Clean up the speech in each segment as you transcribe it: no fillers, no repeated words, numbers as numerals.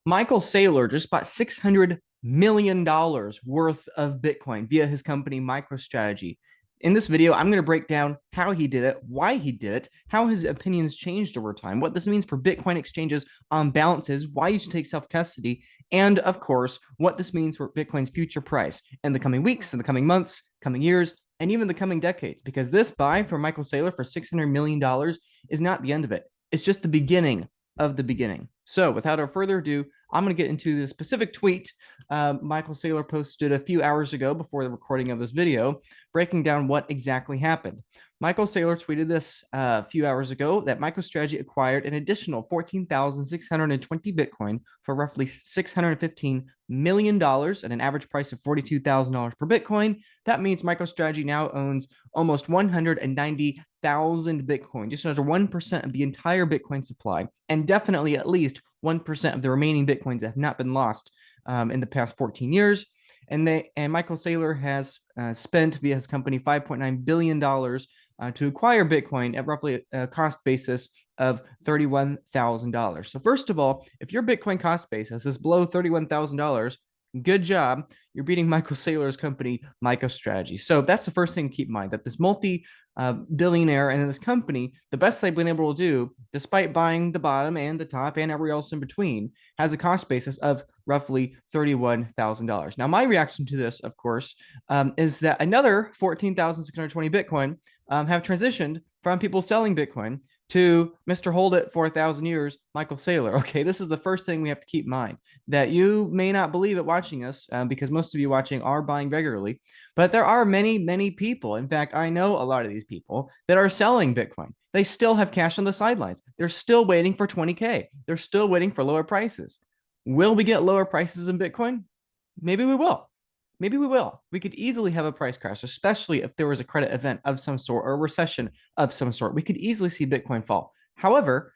Michael Saylor just bought $600 million worth of Bitcoin via his company Microstrategy. In this video, I'm going to break down how he did it, why he did it, how his opinions changed over time, what this means for Bitcoin exchanges on balances, why you should take self custody, and of course, what this means for Bitcoin's future price in the coming weeks, in the coming months, coming years, and even the coming decades. Because this buy for Michael Saylor for $600 million is not the end of it, it's just the beginning of the beginning. So, without further ado, I'm going to get into the specific tweet Michael Saylor posted a few hours ago before the recording of this video, breaking down what exactly happened. Michael Saylor tweeted this a few hours ago that Microstrategy acquired an additional 14,620 Bitcoin for roughly $615 million at an average price of $42,000 per Bitcoin. That means MicroStrategy now owns almost 190,000 Bitcoin, just under 1% of the entire Bitcoin supply, and definitely at least 1% of the remaining Bitcoins that have not been lost in the past 14 years. And Michael Saylor has spent via his company $5.9 billion to acquire Bitcoin at roughly a cost basis of $31,000. So first of all, if your Bitcoin cost basis is below $31,000, good job. You're beating Michael Saylor's company, Microstrategy. So that's the first thing to keep in mind, that this multi-billionaire and this company, the best they've been able to do, despite buying the bottom and the top and every else in between, has a cost basis of roughly $31,000. Now, my reaction to this, of course, is that another 14,620 Bitcoin have transitioned from people selling Bitcoin to Mr. Hold It for 1,000 years, Michael Saylor. Okay, this is the first thing we have to keep in mind, that you may not believe it watching us because most of you watching are buying regularly, but there are many, many people. In fact, I know a lot of these people that are selling Bitcoin. They still have cash on the sidelines. They're still waiting for 20K. They're still waiting for lower prices. Will we get lower prices in Bitcoin? Maybe we will. Maybe we will. We could easily have a price crash, especially if there was a credit event of some sort or a recession of some sort. We could easily see Bitcoin fall. However,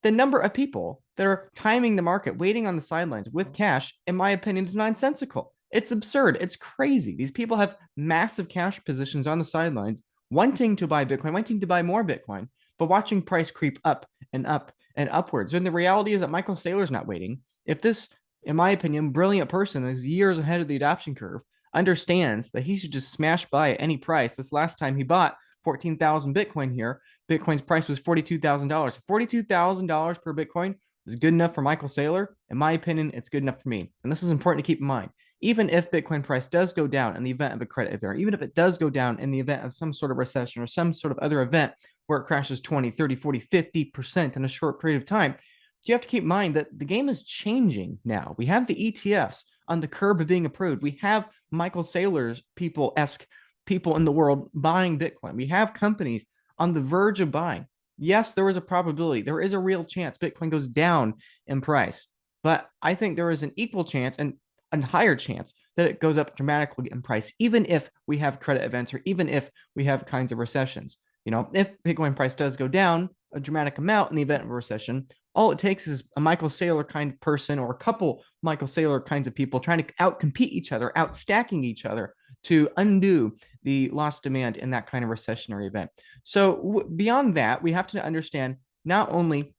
the number of people that are timing the market, waiting on the sidelines with cash, in my opinion, is nonsensical. It's absurd. It's crazy. These people have massive cash positions on the sidelines, wanting to buy Bitcoin, wanting to buy more Bitcoin, but watching price creep up and up and upwards. And the reality is that Michael Saylor's not waiting. If this, in my opinion, brilliant person who's years ahead of the adoption curve understands that he should just smash buy at any price. This last time he bought 14,000 Bitcoin here, Bitcoin's price was $42,000. $42,000 per Bitcoin is good enough for Michael Saylor. In my opinion, it's good enough for me. And this is important to keep in mind. Even if Bitcoin price does go down in the event of a credit event, even if it does go down in the event of some sort of recession or some sort of other event where it crashes 20, 30, 40, 50% in a short period of time, you have to keep in mind that the game is changing now. We have the ETFs on the curb of being approved. We have Michael Saylor's people-esque people in the world buying Bitcoin. We have companies on the verge of buying. Yes, there is a probability. There is a real chance Bitcoin goes down in price. But I think there is an equal chance and a higher chance that it goes up dramatically in price, even if we have credit events or even if we have kinds of recessions. You know, if Bitcoin price does go down a dramatic amount in the event of a recession, all it takes is a Michael Saylor kind of person or a couple Michael Saylor kinds of people trying to outcompete each other, outstacking each other to undo the lost demand in that kind of recessionary event. So beyond that, we have to understand not only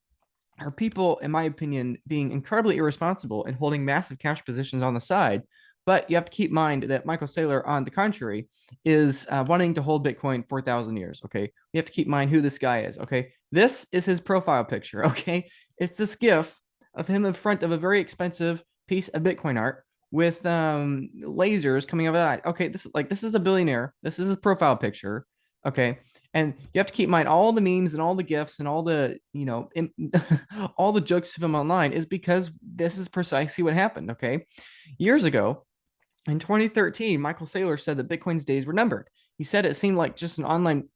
are people, in my opinion, being incredibly irresponsible and holding massive cash positions on the side, but you have to keep in mind that Michael Saylor, on the contrary, is wanting to hold Bitcoin for 1,000 years. Okay, we have to keep in mind who this guy is. Okay, this is his profile picture. Okay, it's this GIF of him in front of a very expensive piece of Bitcoin art with lasers coming out of that. Okay, this is a billionaire. This is his profile picture. Okay, and you have to keep in mind all the memes and all the gifs and all the all the jokes of him online is because this is precisely what happened. Okay, years ago in 2013, Michael Saylor said that Bitcoin's days were numbered. He said it seemed like just an online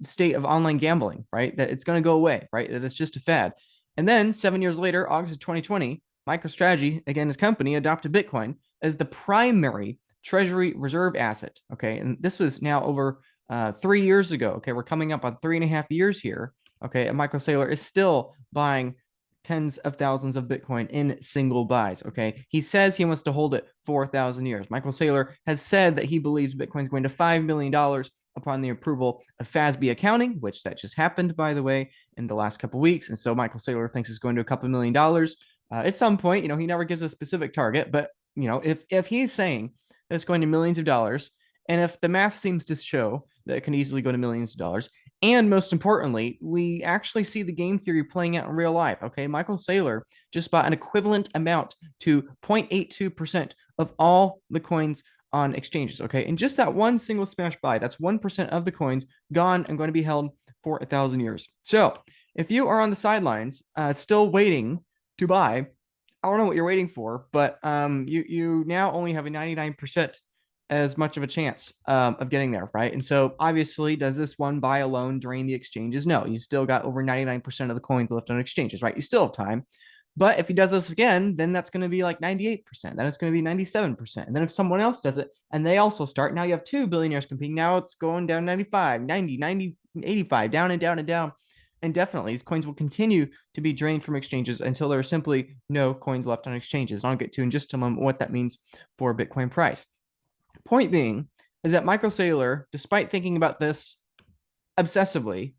state of online gambling, right? That it's going to go away, right? That it's just a fad. And then 7 years later, August of 2020, MicroStrategy, again, his company, adopted Bitcoin as the primary treasury reserve asset. Okay. And this was now over 3 years ago. Okay. We're coming up on 3.5 years here. Okay. And Michael Saylor is still buying tens of thousands of Bitcoin in single buys. Okay. He says he wants to hold it for 1,000 years. Michael Saylor has said that he believes Bitcoin is going to $5 million upon the approval of FASB accounting, which that just happened, by the way, in the last couple of weeks. And so Michael Saylor thinks it's going to a couple $1 million. At some point, he never gives a specific target, but if he's saying that it's going to millions of dollars, and if the math seems to show that it can easily go to millions of dollars, and most importantly, we actually see the game theory playing out in real life. Okay, Michael Saylor just bought an equivalent amount to 0.82% of all the coins on exchanges. Okay, and just that one single smash buy, that's 1% of the coins gone and going to be held for 1,000 years. So if you are on the sidelines, still waiting to buy, I don't know what you're waiting for, but you now only have a 99% as much of a chance of getting there, right? And so obviously, does this one buy alone drain the exchanges? No, you still got over 99% of the coins left on exchanges, right? You still have time. But if he does this again, then that's going to be like 98%. Then it's going to be 97%. And then if someone else does it and they also start, now you have two billionaires competing. Now it's going down 95, 90, 90, 85, down and down and down. And definitely, these coins will continue to be drained from exchanges until there are simply no coins left on exchanges. And I'll get to in just a moment what that means for Bitcoin price. Point being is that Michael Saylor, despite thinking about this obsessively,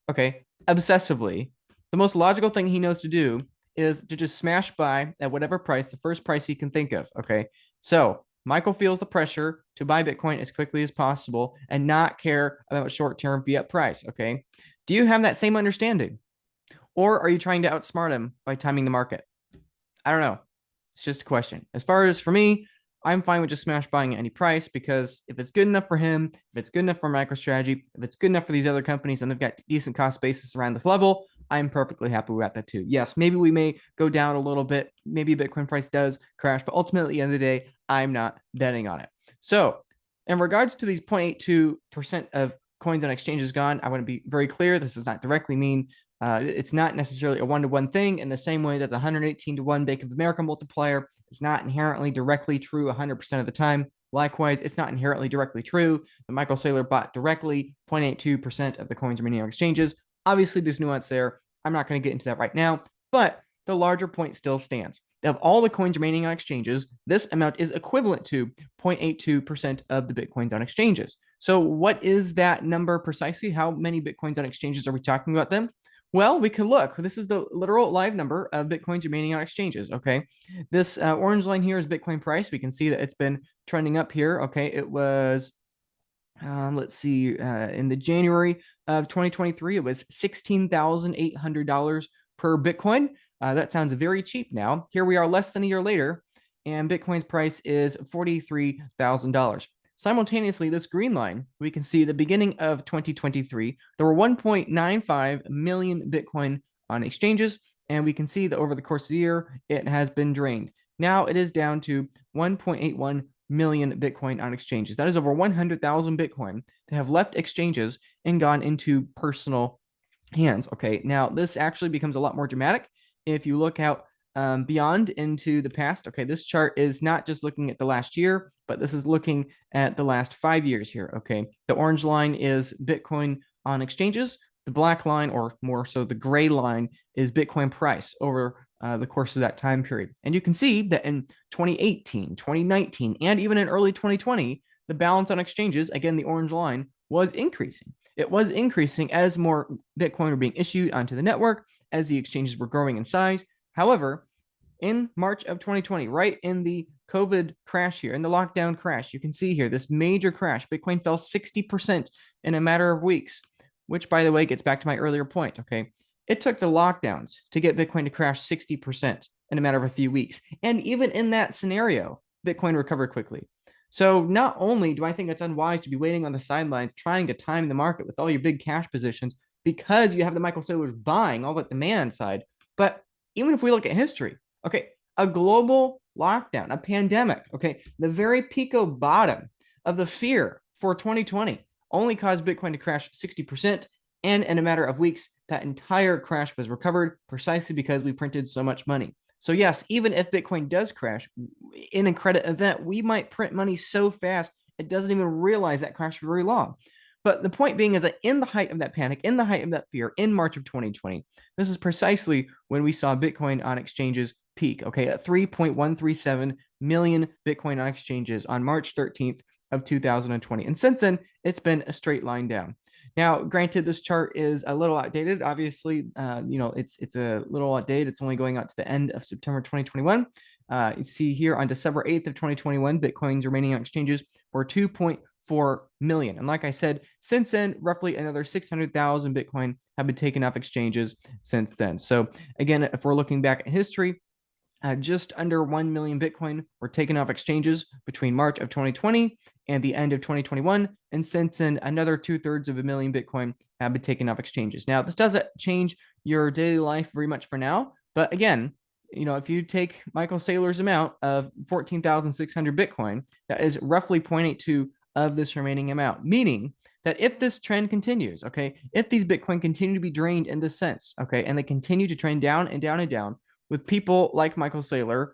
the most logical thing he knows to do is to just smash buy at whatever price, the first price he can think of. Okay. So Michael feels the pressure to buy Bitcoin as quickly as possible and not care about short-term fiat price. Okay. Do you have that same understanding? Or are you trying to outsmart him by timing the market? I don't know. It's just a question. As far as for me, I'm fine with just smash buying at any price, because if it's good enough for him, if it's good enough for Microstrategy, if it's good enough for these other companies and they've got decent cost basis around this level, I'm perfectly happy with that too. Yes, maybe we may go down a little bit. Maybe Bitcoin price does crash, but ultimately at the end of the day, I'm not betting on it. So in regards to these 0.82% of coins on exchanges gone, I want to be very clear. This does not directly mean it's not necessarily a one-to-one thing, in the same way that the 118-to-1 Bank of America multiplier is not inherently directly true 100% of the time. Likewise, it's not inherently directly true that Michael Saylor bought directly 0.82% of the coins remaining on exchanges. Obviously, there's nuance there. I'm not going to get into that right now, but the larger point still stands. Of all the coins remaining on exchanges, this amount is equivalent to 0.82% of the Bitcoins on exchanges. So what is that number precisely? How many Bitcoins on exchanges are we talking about then? Well, we could look. This is the literal live number of Bitcoins remaining on exchanges. Okay. This orange line here is Bitcoin price. We can see that it's been trending up here. Okay. It was, let's see, in the January of 2023, it was $16,800 per Bitcoin. That sounds very cheap now. Here we are less than a year later, and Bitcoin's price is $43,000. Simultaneously, this green line, we can see the beginning of 2023, there were 1.95 million Bitcoin on exchanges, and we can see that over the course of the year, it has been drained. Now it is down to 1.81 million Bitcoin on exchanges. That is over 100,000 Bitcoin that have left exchanges and gone into personal hands. Okay, now this actually becomes a lot more dramatic if you look out beyond into the past. Okay, this chart is not just looking at the last year, but this is looking at the last 5 years here. Okay, the orange line is Bitcoin on exchanges. The black line, or more so the gray line, is Bitcoin price over the course of that time period. And you can see that in 2018, 2019, and even in early 2020, the balance on exchanges, again, the orange line, was increasing. It was increasing as more Bitcoin were being issued onto the network, as the exchanges were growing in size. However, in March of 2020, right in the COVID crash here, in the lockdown crash, you can see here this major crash. Bitcoin fell 60% in a matter of weeks, which, by the way, gets back to my earlier point. Okay, it took the lockdowns to get Bitcoin to crash 60% in a matter of a few weeks. And even in that scenario, Bitcoin recovered quickly. So not only do I think it's unwise to be waiting on the sidelines, trying to time the market with all your big cash positions because you have the Michael Saylors buying all that demand side, but even if we look at history, okay, a global lockdown, a pandemic, okay, the very pico bottom of the fear for 2020 only caused Bitcoin to crash 60%. And in a matter of weeks, that entire crash was recovered precisely because we printed so much money. So yes, even if Bitcoin does crash in a credit event, we might print money so fast it doesn't even realize that crash for very long. But the point being is that in the height of that panic, in the height of that fear, in March of 2020, this is precisely when we saw Bitcoin on exchanges peak, okay, at 3.137 million Bitcoin on exchanges on March 13th of 2020. And since then, it's been a straight line down. Now, granted, this chart is a little outdated. Obviously, it's a little outdated. It's only going out to the end of September 2021. You see here on December 8th of 2021, Bitcoin's remaining on exchanges were 2.4 million. And like I said, since then, roughly another 600,000 Bitcoin have been taken off exchanges since then. So again, if we're looking back at history, just under 1 million Bitcoin were taken off exchanges between March of 2020 and the end of 2021. And since then, another 2/3 of a million Bitcoin have been taken off exchanges. Now, this doesn't change your daily life very much for now. But again, if you take Michael Saylor's amount of 14,600 Bitcoin, that is roughly 0.82 of this remaining amount, meaning that if this trend continues, okay, if these Bitcoin continue to be drained in this sense, okay, and they continue to trend down and down and down, with people like Michael Saylor,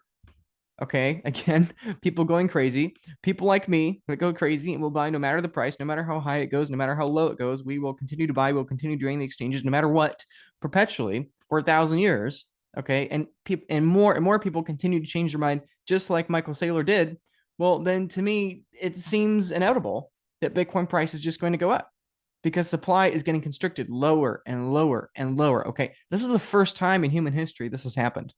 okay, again, people going crazy, people like me that go crazy and will buy no matter the price, no matter how high it goes, no matter how low it goes. We will continue to buy, we'll continue draining the exchanges no matter what, perpetually for 1,000 years, okay, and more people continue to change their mind just like Michael Saylor did. Well, then to me, it seems inevitable that Bitcoin price is just going to go up because supply is getting constricted lower and lower and lower. Okay, this is the first time in human history this has happened.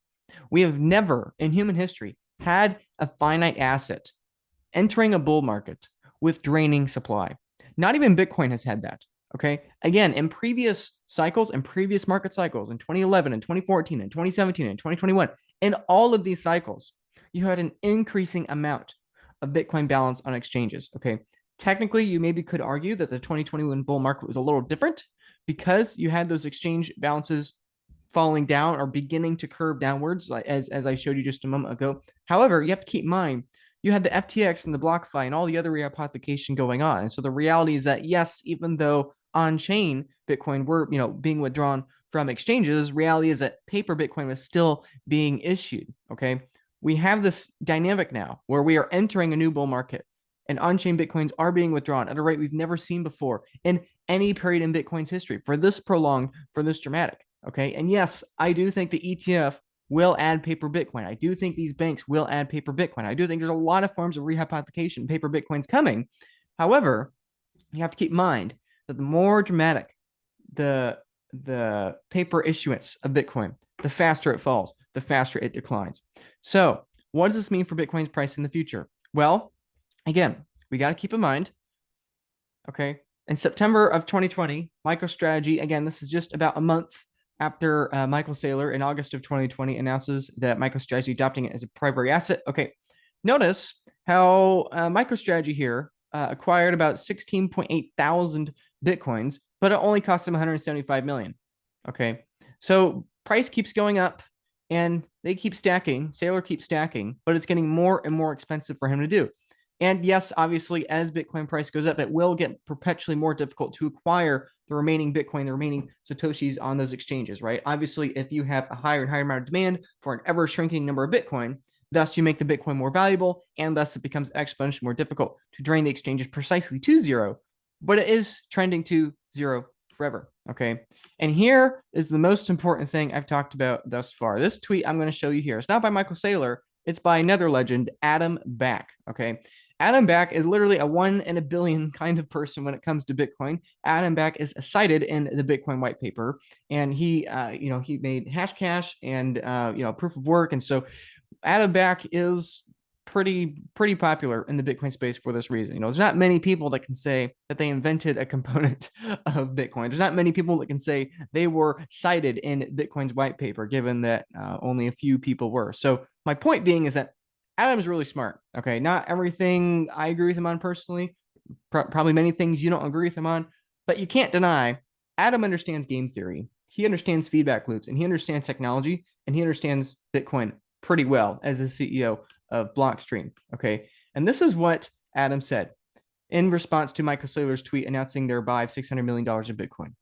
We have never in human history had a finite asset entering a bull market with draining supply. Not even Bitcoin has had that. Okay, again, in previous cycles and previous market cycles in 2011 and 2014 and 2017 and 2021, in all of these cycles, you had an increasing amount of Bitcoin balance on exchanges. Okay, technically, you maybe could argue that the 2021 bull market was a little different because you had those exchange balances falling down or beginning to curve downwards, as I showed you just a moment ago. However, you have to keep in mind you had the FTX and the BlockFi and all the other rehypothecation going on. And so the reality is that yes, even though on-chain Bitcoin were being withdrawn from exchanges, reality is that paper Bitcoin was still being issued. Okay, we have this dynamic now where we are entering a new bull market and on-chain Bitcoins are being withdrawn at a rate we've never seen before in any period in Bitcoin's history for this prolonged, for this dramatic. Okay, and yes, I do think the ETF will add paper Bitcoin. I do think these banks will add paper Bitcoin. I do think there's a lot of forms of rehypothecation, paper Bitcoin's coming. However, you have to keep in mind that the more dramatic the paper issuance of Bitcoin, the faster it falls, the faster it declines. So, what does this mean for Bitcoin's price in the future? Well, again, we got to keep in mind, okay, in September of 2020, MicroStrategy, again, this is just about a month after Michael Saylor in August of 2020 announces that MicroStrategy adopting it as a primary asset. Okay, notice how MicroStrategy here acquired about 16.8 thousand Bitcoins, but it only cost them 175 million. Okay, so price keeps going up and they keep stacking. Saylor keeps stacking, but it's getting more and more expensive for him to do. And yes, obviously, as Bitcoin price goes up, it will get perpetually more difficult to acquire the remaining Bitcoin, the remaining Satoshis on those exchanges, right? Obviously, if you have a higher and higher amount of demand for an ever shrinking number of Bitcoin, thus you make the Bitcoin more valuable, and thus it becomes exponentially more difficult to drain the exchanges precisely to zero. But it is trending to zero forever, okay? And here is the most important thing I've talked about thus far. This tweet I'm going to show you here. It's not by Michael Saylor. It's by another legend, Adam Back, okay? Adam Back is literally a 1 in a billion kind of person when it comes to Bitcoin. Adam Back is cited in the Bitcoin white paper, and he made Hashcash and proof of work, and so Adam Back is pretty popular in the Bitcoin space for this reason. There's not many people that can say that they invented a component of Bitcoin. There's not many people that can say they were cited in Bitcoin's white paper, given that only a few people were. So my point being is that Adam's really smart. Okay, not everything I agree with him on personally. Probably many things you don't agree with him on, but you can't deny Adam understands game theory. He understands feedback loops, and he understands technology, and he understands Bitcoin pretty well as the CEO of Blockstream. Okay, and this is what Adam said in response to Michael Saylor's tweet announcing their buy of $600 million in Bitcoin.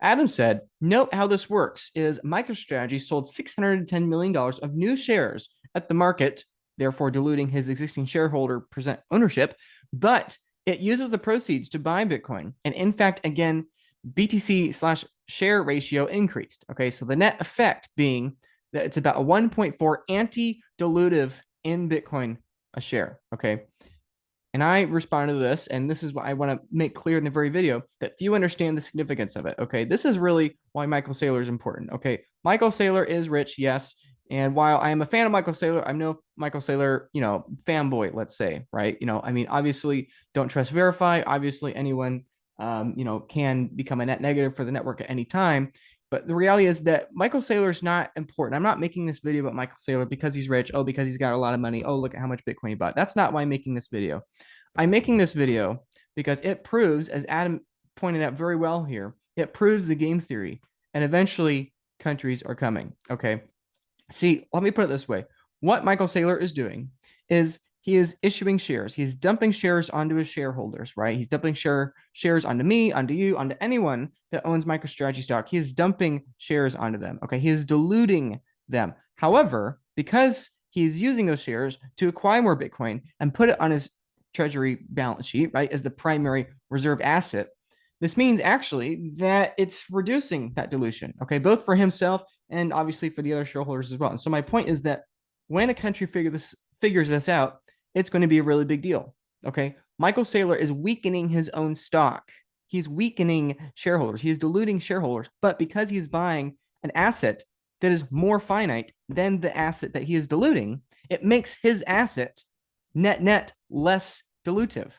Adam said, note how this works is MicroStrategy sold $610 million of new shares at the market, therefore diluting his existing shareholder present ownership, but it uses the proceeds to buy Bitcoin. And in fact, again, BTC/share ratio increased. Okay, so the net effect being that it's about a 1.4 anti-dilutive in Bitcoin a share. Okay, And I responded to this, and this is what I want to make clear in the very video, that few understand the significance of it. Okay, this is really why Michael Saylor is important. Okay, Michael Saylor is rich, yes. And while I am a fan of Michael Saylor, I'm no Michael Saylor, fanboy, let's say, right? I mean, obviously, don't trust verify. Obviously, anyone, can become a net negative for the network at any time. But the reality is that Michael Saylor is not important. I'm not making this video about Michael Saylor because he's rich. Oh, because he's got a lot of money. Oh, look at how much Bitcoin he bought. That's not why I'm making this video. I'm making this video because it proves, as Adam pointed out very well here, it proves the game theory, and eventually countries are coming. Okay. See, let me put it this way. What Michael Saylor is doing is he is issuing shares. He's dumping shares onto his shareholders, right? He's dumping shares onto me, onto you, onto anyone that owns MicroStrategy stock. He is dumping shares onto them. Okay. He is diluting them. However, because he is using those shares to acquire more Bitcoin and put it on his treasury balance sheet, right, as the primary reserve asset, this means actually that it's reducing that dilution, okay, both for himself and obviously for the other shareholders as well. And so my point is that when a country figures this out, it's going to be a really big deal. Okay. Michael Saylor is weakening his own stock. He's weakening shareholders. He is diluting shareholders. But because he's buying an asset that is more finite than the asset that he is diluting, it makes his asset net less dilutive.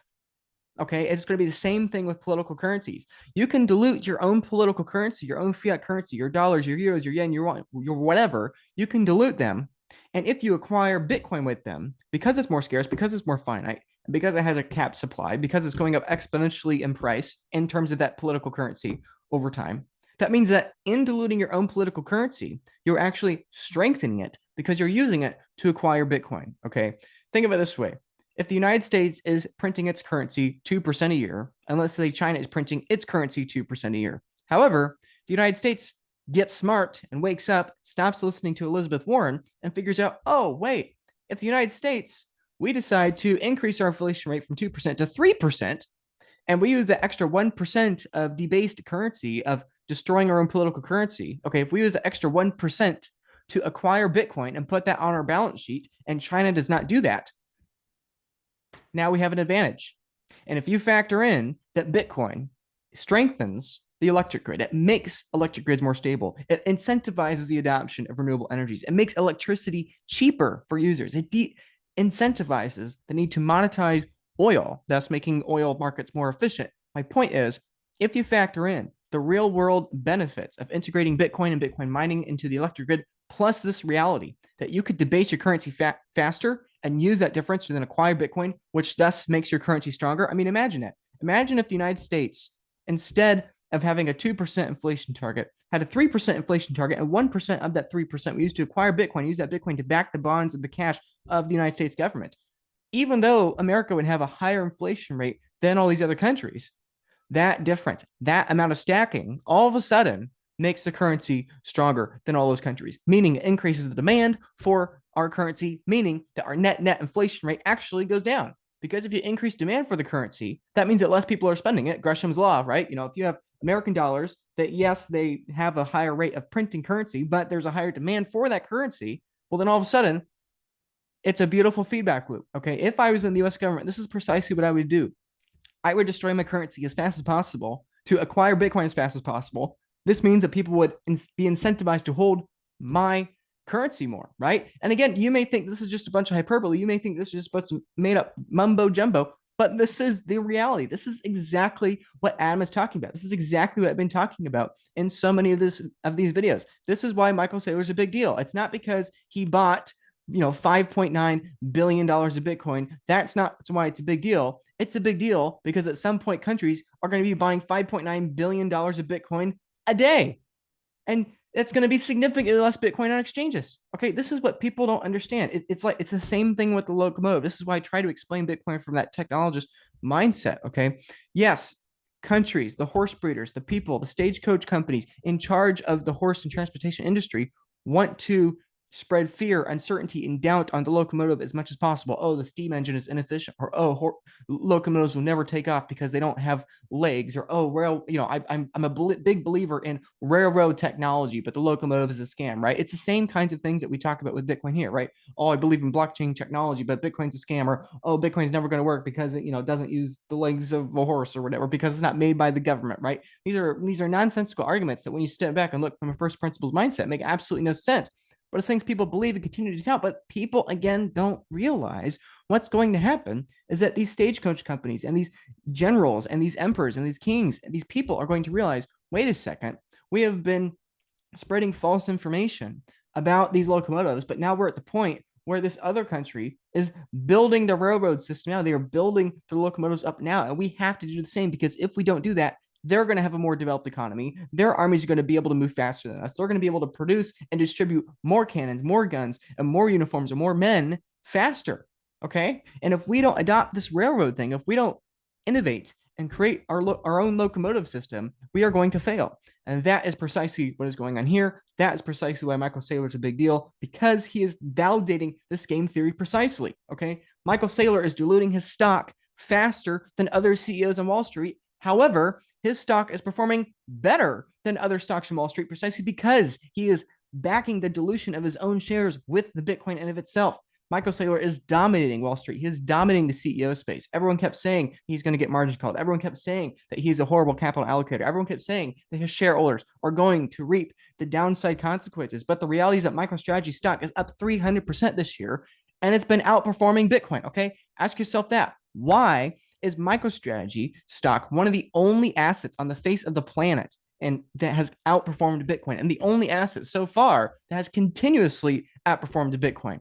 Okay, it's going to be the same thing with political currencies. You can dilute your own political currency, your own fiat currency, your dollars, your euros, your yen, your whatever. You can dilute them, and if you acquire Bitcoin with them, because it's more scarce, because it's more finite, because it has a capped supply, because it's going up exponentially in price in terms of that political currency over time, that means that in diluting your own political currency, you're actually strengthening it because you're using it to acquire Bitcoin. Okay, think of it this way: if the United States is printing its currency 2% a year, and let's say China is printing its currency 2% a year. However, the United States gets smart and wakes up, stops listening to Elizabeth Warren, and figures out, oh, wait, if the United States, we decide to increase our inflation rate from 2% to 3%, and we use the extra 1% of debased currency, of destroying our own political currency. Okay, if we use the extra 1% to acquire Bitcoin and put that on our balance sheet, and China does not do that, now we have an advantage. And if you factor in that Bitcoin strengthens the electric grid, it makes electric grids more stable, it incentivizes the adoption of renewable energies, it makes electricity cheaper for users, it incentivizes the need to monetize oil, thus making oil markets more efficient. My point is, if you factor in the real world benefits of integrating Bitcoin and Bitcoin mining into the electric grid, plus this reality that you could debase your currency faster and use that difference to then acquire Bitcoin, which thus makes your currency stronger. I mean, imagine it. Imagine if the United States, instead of having a 2% inflation target, had a 3% inflation target, and 1% of that 3% we used to acquire Bitcoin, use that Bitcoin to back the bonds and the cash of the United States government. Even though America would have a higher inflation rate than all these other countries, that difference, that amount of stacking, all of a sudden makes the currency stronger than all those countries, meaning it increases the demand for our currency, meaning that our net inflation rate actually goes down. Because if you increase demand for the currency, that means that less people are spending it. Gresham's law, right? If you have American dollars, that yes, they have a higher rate of printing currency, but there's a higher demand for that currency. Well, then all of a sudden, it's a beautiful feedback loop. Okay. If I was in the US government, this is precisely what I would do. I would destroy my currency as fast as possible to acquire Bitcoin as fast as possible. This means that people would be incentivized to hold my currency more, right? And again, you may think this is just a bunch of hyperbole. You may think this is just made up mumbo jumbo, but this is the reality. This is exactly what Adam is talking about. This is exactly what I've been talking about in so many of these videos. This is why Michael Saylor is a big deal. It's not because he bought $5.9 billion of Bitcoin. That's not why it's a big deal. It's a big deal because at some point countries are going to be buying $5.9 billion of Bitcoin a day. And it's going to be significantly less Bitcoin on exchanges. Okay, this is what people don't understand. It's the same thing with the locomotive. This is why I try to explain Bitcoin from that technologist mindset. Okay, yes, countries, the horse breeders, the people, the stagecoach companies in charge of the horse and transportation industry want to spread fear, uncertainty, and doubt on the locomotive as much as possible. Oh, the steam engine is inefficient, or oh, locomotives will never take off because they don't have legs, or oh, I'm a big believer in railroad technology, but the locomotive is a scam, right? It's the same kinds of things that we talk about with Bitcoin here, right? Oh, I believe in blockchain technology, but Bitcoin's a scam, or oh, Bitcoin's never going to work because it doesn't use the legs of a horse or whatever because it's not made by the government, right? These are nonsensical arguments that when you step back and look from a first principles mindset make absolutely no sense. But it's things people believe and continue to doubt. But people, again, don't realize what's going to happen is that these stagecoach companies and these generals and these emperors and these kings, these people are going to realize, wait a second, we have been spreading false information about these locomotives, but now we're at the point where this other country is building the railroad system now. They are building the locomotives up now, and we have to do the same because if we don't do that, they're going to have a more developed economy. Their armies are going to be able to move faster than us. They're going to be able to produce and distribute more cannons, more guns, and more uniforms and more men faster. Okay. And if we don't adopt this railroad thing, if we don't innovate and create our own locomotive system, we are going to fail. And that is precisely what is going on here. That is precisely why Michael Saylor is a big deal, because he is validating this game theory precisely. Okay. Michael Saylor is diluting his stock faster than other CEOs on Wall Street. However, his stock is performing better than other stocks on Wall Street precisely because he is backing the dilution of his own shares with the Bitcoin in of itself. Michael Saylor is dominating Wall Street. He is dominating the CEO space. Everyone kept saying he's going to get margin called. Everyone kept saying that he's a horrible capital allocator. Everyone kept saying that his shareholders are going to reap the downside consequences. But the reality is that Microstrategy stock is up 300% this year, and it's been outperforming Bitcoin. Okay, ask yourself that. Why is Microstrategy stock one of the only assets on the face of the planet and that has outperformed Bitcoin, and the only asset so far that has continuously outperformed Bitcoin?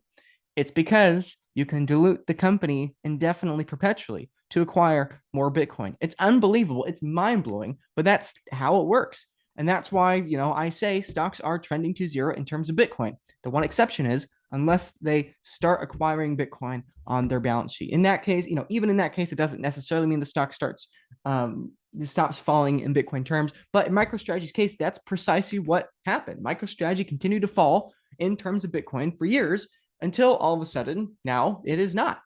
It's because you can dilute the company indefinitely, perpetually to acquire more Bitcoin. It's unbelievable. It's mind blowing, but that's how it works. And that's why, I say stocks are trending to zero in terms of Bitcoin. The one exception is unless they start acquiring Bitcoin on their balance sheet. In that case, even in that case, it doesn't necessarily mean the stock stops falling in Bitcoin terms. But in MicroStrategy's case, that's precisely what happened. MicroStrategy continued to fall in terms of Bitcoin for years until all of a sudden now it is not.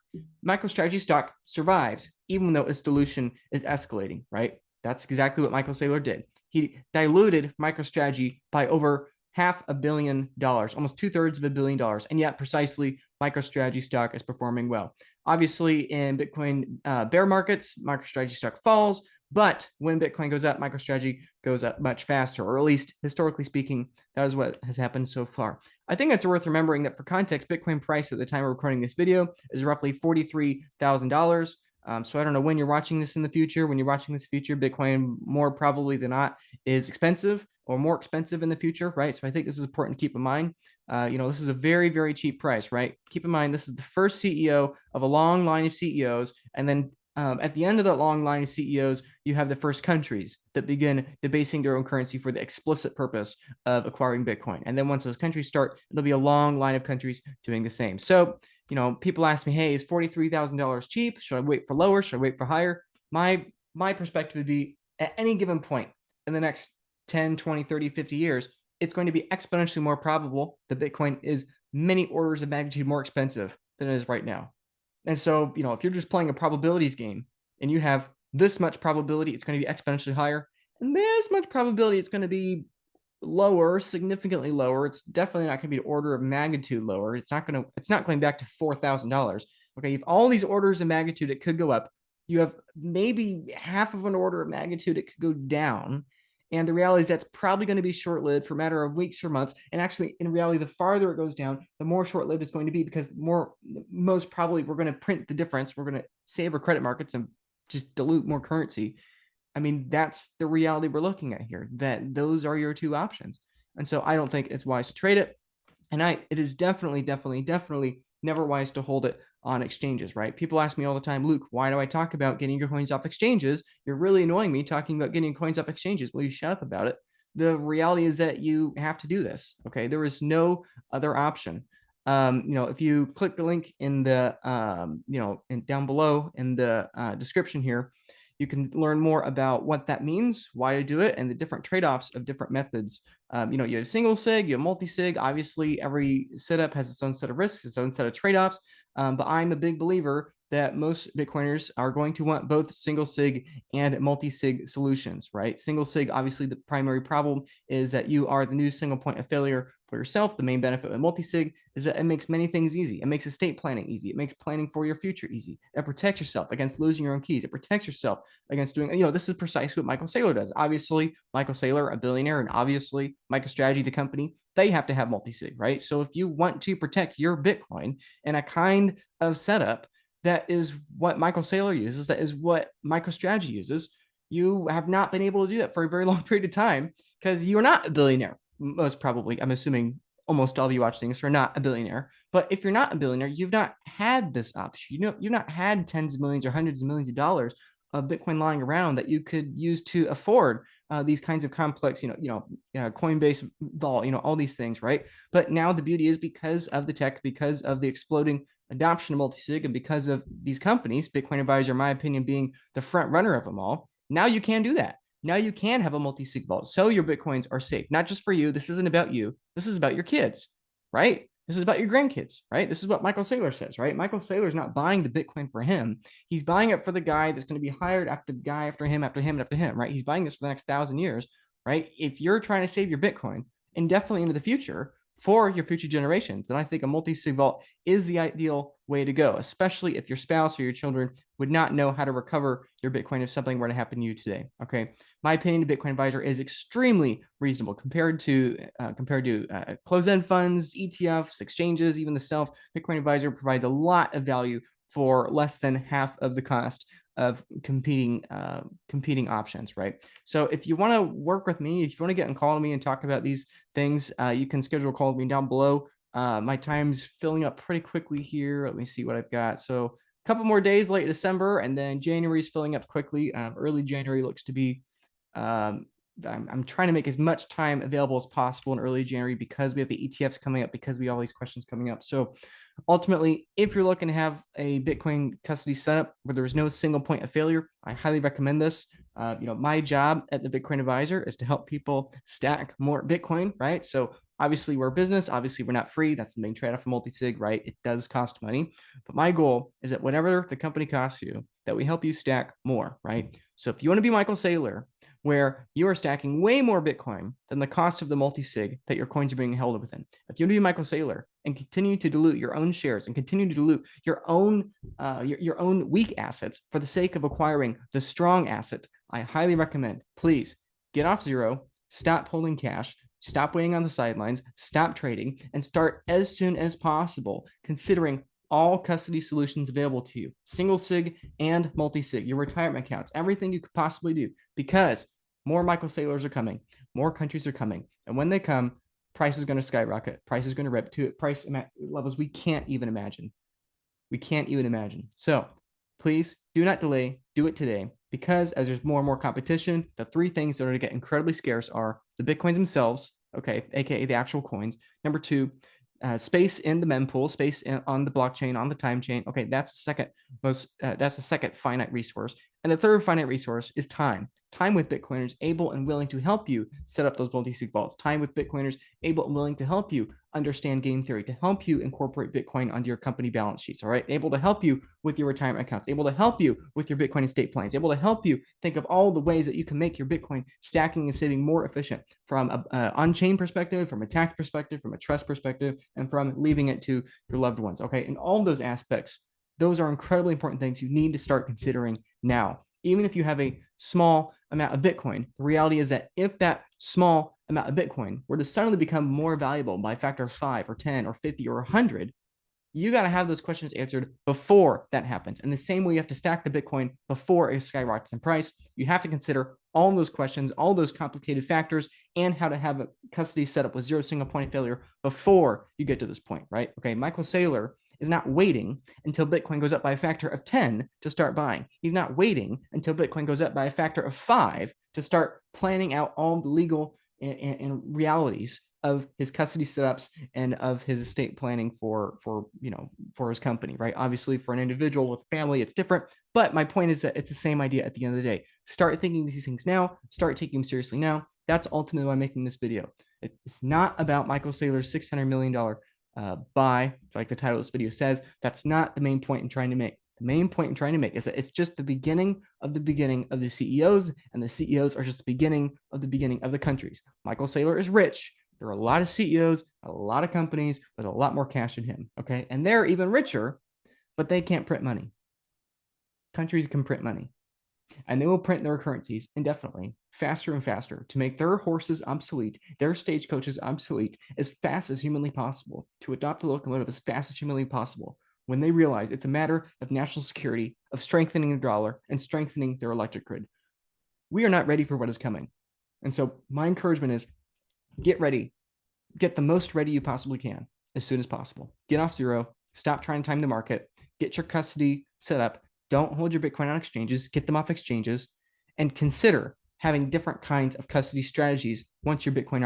MicroStrategy stock survives even though its dilution is escalating, right? That's exactly what Michael Saylor did. He diluted MicroStrategy by over $500 million, almost 2/3 of $1 billion. And yet precisely MicroStrategy stock is performing well. Obviously in Bitcoin bear markets, MicroStrategy stock falls, but when Bitcoin goes up, MicroStrategy goes up much faster, or at least historically speaking, that is what has happened so far. I think it's worth remembering that for context, Bitcoin price at the time of recording this video is roughly $43,000. So I don't know when you're watching this in the future. When you're watching this future, Bitcoin more probably than not is expensive or more expensive in the future, right? So I think this is important to keep in mind. This is a very, very cheap price, right? Keep in mind, this is the first CEO of a long line of CEOs. And then at the end of that long line of CEOs, you have the first countries that begin debasing their own currency for the explicit purpose of acquiring Bitcoin. And then once those countries start, it'll be a long line of countries doing the same. So, people ask me, hey, is $43,000 cheap? Should I wait for lower? Should I wait for higher? My perspective would be at any given point in the next 10, 20, 30, 50 years, it's going to be exponentially more probable that Bitcoin is many orders of magnitude more expensive than it is right now. And so, if you're just playing a probabilities game and you have this much probability, it's going to be exponentially higher, and this much probability, it's going to be lower, significantly lower. It's definitely not going to be an order of magnitude lower. It's not going back to $4,000. Okay, you have all these orders of magnitude, it could go up. You have maybe half of an order of magnitude, it could go down. And the reality is that's probably going to be short-lived for a matter of weeks or months. And actually, in reality, the farther it goes down, the more short-lived it's going to be because most probably we're going to print the difference. We're going to save our credit markets and just dilute more currency. I mean, that's the reality we're looking at here, that those are your two options. And so I don't think it's wise to trade it. And it is definitely, definitely, definitely never wise to hold it on exchanges, right? People ask me all the time, Luke, why do I talk about getting your coins off exchanges? You're really annoying me talking about getting coins off exchanges. Will you shut up about it? The reality is that you have to do this. Okay. There is no other option. If you click the link in the, down below in the description here, you can learn more about what that means, why to do it, and the different trade-offs of different methods You have single sig, you have multi-sig. Obviously, every setup has its own set of risks, its own set of trade-offs. But I'm a big believer that most Bitcoiners are going to want both single sig and multi-sig solutions, right? Single sig, obviously, the primary problem is that you are the new single point of failure for yourself. The main benefit of multi-sig is that it makes many things easy. It makes estate planning easy. It makes planning for your future easy. It protects yourself against losing your own keys. It protects yourself against doing, this is precisely what Michael Saylor does. Obviously, Michael Saylor, a billionaire, and obviously Microstrategy, the company, they have to have multi-sig, right? So if you want to protect your Bitcoin in a kind of setup that is what Michael Saylor uses, that is what Microstrategy uses, you have not been able to do that for a very long period of time because you're not a billionaire. Most probably, I'm assuming almost all of you watching this are not a billionaire. But if you're not a billionaire, you've not had this option. You've not had tens of millions or hundreds of millions of dollars of Bitcoin lying around that you could use to afford these kinds of complex, Coinbase Vault, all these things, right? But now the beauty is because of the tech, because of the exploding adoption of multi-sig, and because of these companies, Bitcoin Advisor, in my opinion, being the front runner of them all, now you can do that. Now you can have a multi-sig vault, so your Bitcoins are safe, not just for you. This isn't about you. This is about your kids, right? This is about your grandkids, right? This is what Michael Saylor says, right? Michael Saylor is not buying the Bitcoin for him. He's buying it for the guy that's going to be hired after the guy after him, after him, after him, right? He's buying this for the next 1,000 years, right? If you're trying to save your Bitcoin indefinitely into the future for your future generations, then I think a multi-sig vault is the ideal way to go, especially if your spouse or your children would not know how to recover your Bitcoin if something were to happen to you today. Okay, my opinion, Bitcoin Advisor is extremely reasonable compared to closed-end funds, ETFs, exchanges, even the self. Bitcoin Advisor provides a lot of value for less than half of the cost of competing options, right? So if you want to work with me, if you want to get on call to me and talk about these things, you can schedule a call with me down below. My time's filling up pretty quickly here. Let me see what I've got. So a couple more days, late December, and then January's filling up quickly. Early January looks to be. I'm trying to make as much time available as possible in early January because we have the ETFs coming up, because we have all these questions coming up. So ultimately, if you're looking to have a Bitcoin custody setup where there is no single point of failure, I highly recommend this. My job at the Bitcoin Advisor is to help people stack more Bitcoin, right? So obviously we're a business. Obviously we're not free. That's the main trade-off of multi-sig, right? It does cost money. But my goal is that whatever the company costs you, that we help you stack more, right? So if you want to be Michael Saylor, where you are stacking way more Bitcoin than the cost of the multi-sig that your coins are being held within. If you want to be Michael Saylor and continue to dilute your own shares and continue to dilute your own weak assets for the sake of acquiring the strong asset, I highly recommend, please get off zero, stop holding cash, stop waiting on the sidelines, stop trading, and start as soon as possible considering all custody solutions available to you, single sig and multi-sig, your retirement accounts, everything you could possibly do, because more Michael Saylors are coming, more countries are coming, and when they come, price is going to skyrocket, price is going to rip to price levels we can't even imagine. We can't even imagine. So please do not delay, do it today, because as there's more and more competition, the three things that are going to get incredibly scarce are the Bitcoins themselves, okay, aka the actual coins. Number two, space in the mempool, space on the blockchain, on the time chain. Okay, that's the second finite resource. And the third finite resource is time. Time with Bitcoiners able and willing to help you set up those multi-sig vaults. Time with Bitcoiners able and willing to help you understand game theory, to help you incorporate Bitcoin onto your company balance sheets, all right? Able to help you with your retirement accounts, able to help you with your Bitcoin estate plans, able to help you think of all the ways that you can make your Bitcoin stacking and saving more efficient from an on-chain perspective, from a tax perspective, from a trust perspective, and from leaving it to your loved ones, okay? In all those aspects, those are incredibly important things you need to start considering now. Even if you have a small amount of Bitcoin, the reality is that if that small amount of Bitcoin were to suddenly become more valuable by a factor of 5 or 10 or 50 or 100, you got to have those questions answered before that happens. And the same way you have to stack the Bitcoin before it skyrockets in price, you have to consider all those questions, all those complicated factors, and how to have a custody set up with zero single point of failure before you get to this point, right? Okay, Michael Saylor is not waiting until Bitcoin goes up by a factor of 10 to start buying. He's not waiting until Bitcoin goes up by a factor of 5 to start planning out all the legal and realities of his custody setups and of his estate planning for his company, right? Obviously, for an individual with family, it's different. But my point is that it's the same idea at the end of the day. Start thinking these things now. Start taking them seriously now. That's ultimately why I'm making this video. It's not about Michael Saylor's $600 million buy, like the title of this video says. That's not the main point I'm trying to make. The main point I'm trying to make is that it's just the beginning of the CEOs, and the CEOs are just the beginning of the countries. Michael Saylor is rich. There are a lot of CEOs, a lot of companies with a lot more cash than him. Okay. And they're even richer, but they can't print money. Countries can print money, and they will print their currencies indefinitely, faster and faster, to make their horses obsolete, their stagecoaches obsolete, as fast as humanly possible, to adopt the locomotive as fast as humanly possible, when they realize it's a matter of national security, of strengthening the dollar and strengthening their electric grid. We are not ready for what is coming. And so my encouragement is get ready, get the most ready you possibly can as soon as possible. Get off zero, stop trying to time the market, get your custody set up. Don't hold your Bitcoin on exchanges, get them off exchanges, and consider having different kinds of custody strategies once your Bitcoin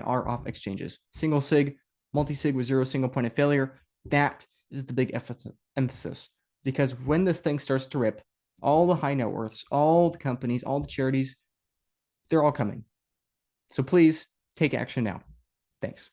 are off exchanges. Single sig, multi-sig with zero single point of failure. That is the big emphasis. Because when this thing starts to rip, all the high net worths, all the companies, all the charities, they're all coming. So please take action now. Thanks.